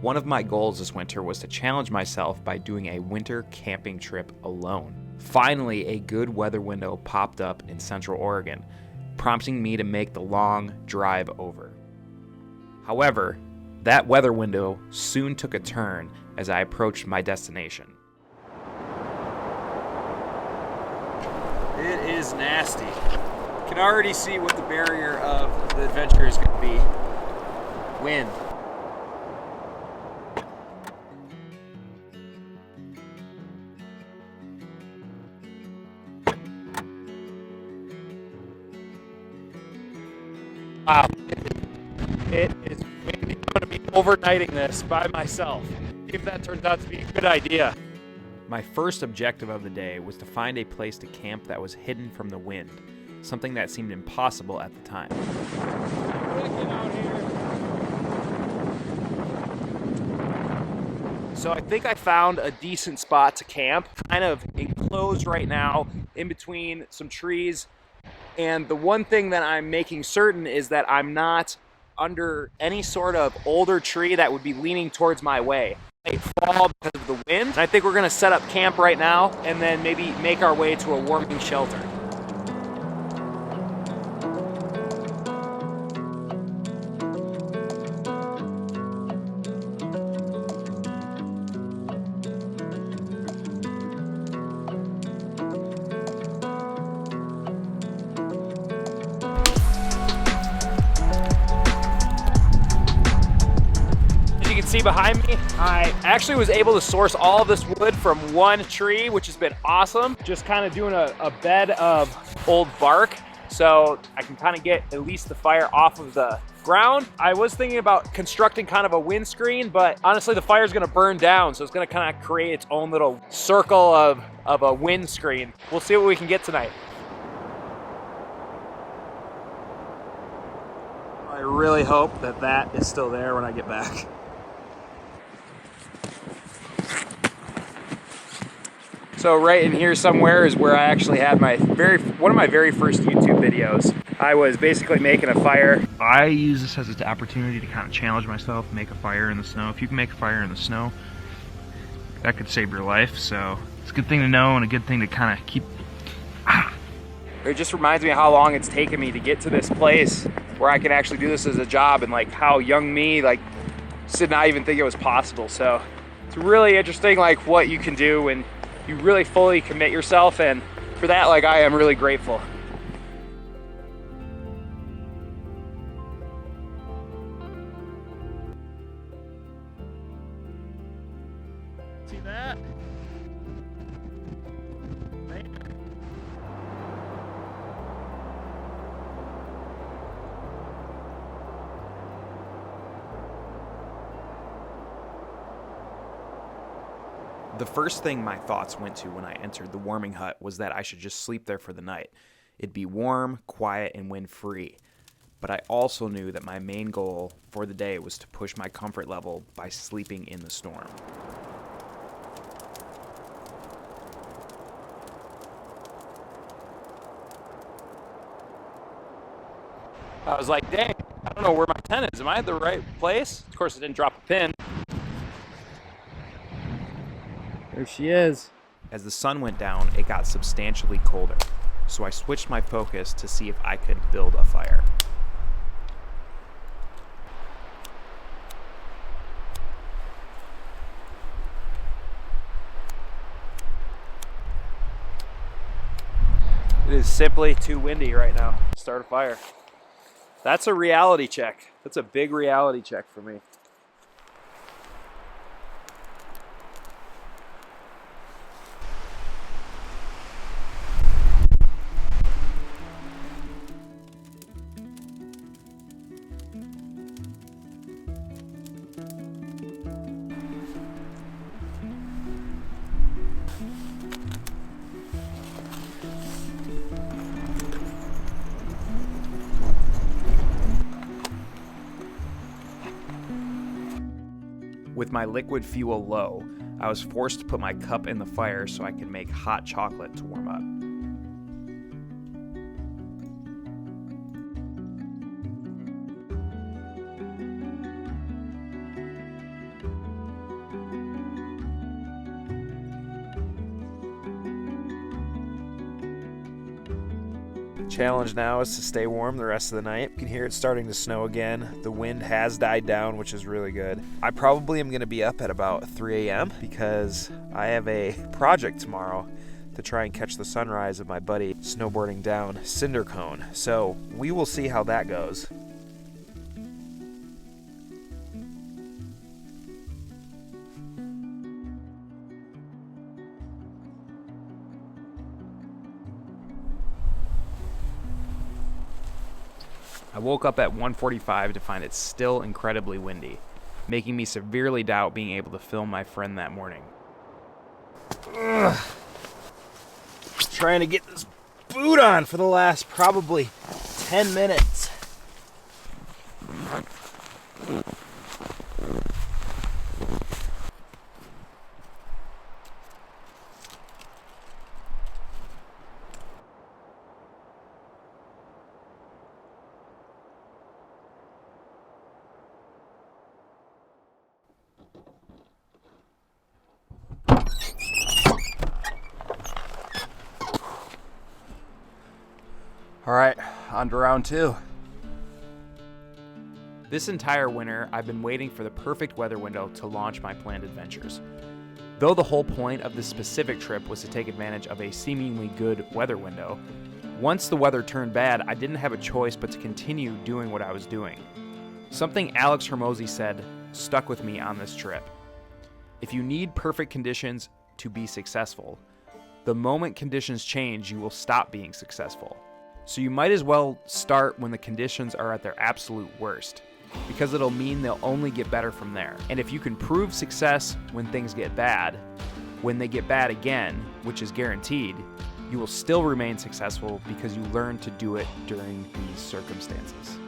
One of my goals this winter was to challenge myself by doing a winter camping trip alone. Finally, a good weather window popped up in Central Oregon, prompting me to make the long drive over. However, that weather window soon took a turn as I approached my destination. It is nasty. Can already see what the barrier of the adventure is going to be. Wind. Wow. It is windy. I'm going to be overnighting this by myself. See if that turns out to be a good idea. My first objective of the day was to find a place to camp that was hidden from the wind, something that seemed impossible at the time. So I think I found a decent spot to camp, kind of enclosed right now in between some trees. And the one thing that I'm making certain is that I'm not under any sort of older tree that would be leaning towards my way. It fall because of the wind. And I think we're gonna set up camp right now and then maybe make our way to a warming shelter. See behind me, I actually was able to source all of this wood from one tree, which has been awesome. Just kind of doing a bed of old bark so I can kind of get at least the fire off of the ground. I was thinking about constructing kind of a windscreen, but honestly the fire is going to burn down, so it's going to kind of create its own little circle of a windscreen. We'll see what we can get tonight. I really hope that that is still there when I get back. So right in here somewhere is where I actually had one of my very first YouTube videos. I was basically making a fire. I use this as an opportunity to kind of challenge myself, make a fire in the snow. If you can make a fire in the snow, that could save your life. So it's a good thing to know and a good thing to kind of keep. It just reminds me of how long it's taken me to get to this place where I can actually do this as a job, and like how young me did not even think it was possible. So it's really interesting what you can do when you really fully commit yourself, and for that I am really grateful. See that? The first thing my thoughts went to when I entered the warming hut was that I should just sleep there for the night. It'd be warm, quiet, and wind-free. But I also knew that my main goal for the day was to push my comfort level by sleeping in the storm. I was like, dang, I don't know where my tent is. Am I at the right place? Of course, I didn't drop a pin. There she is. As the sun went down, it got substantially colder, so I switched my focus to see if I could build a fire. It is simply too windy right now to start a fire. That's a reality check. That's a big reality check for me. With my liquid fuel low, I was forced to put my cup in the fire so I could make hot chocolate to warm up. Challenge now is to stay warm the rest of the night. You can hear it starting to snow again. The wind has died down, which is really good. I probably am going to be up at about 3 a.m. because I have a project tomorrow to try and catch the sunrise of my buddy snowboarding down Cinder Cone. So we will see how that goes. I woke up at 1:45 to find it still incredibly windy, making me severely doubt being able to film my friend that morning. Ugh. Trying to get this boot on for the last probably 10 minutes. All right, on to round 2. This entire winter, I've been waiting for the perfect weather window to launch my planned adventures. Though the whole point of this specific trip was to take advantage of a seemingly good weather window, once the weather turned bad, I didn't have a choice but to continue doing what I was doing. Something Alex Hormozi said stuck with me on this trip. If you need perfect conditions to be successful, the moment conditions change, you will stop being successful. So you might as well start when the conditions are at their absolute worst, because it'll mean they'll only get better from there. And if you can prove success when things get bad, when they get bad again, which is guaranteed, you will still remain successful because you learned to do it during these circumstances.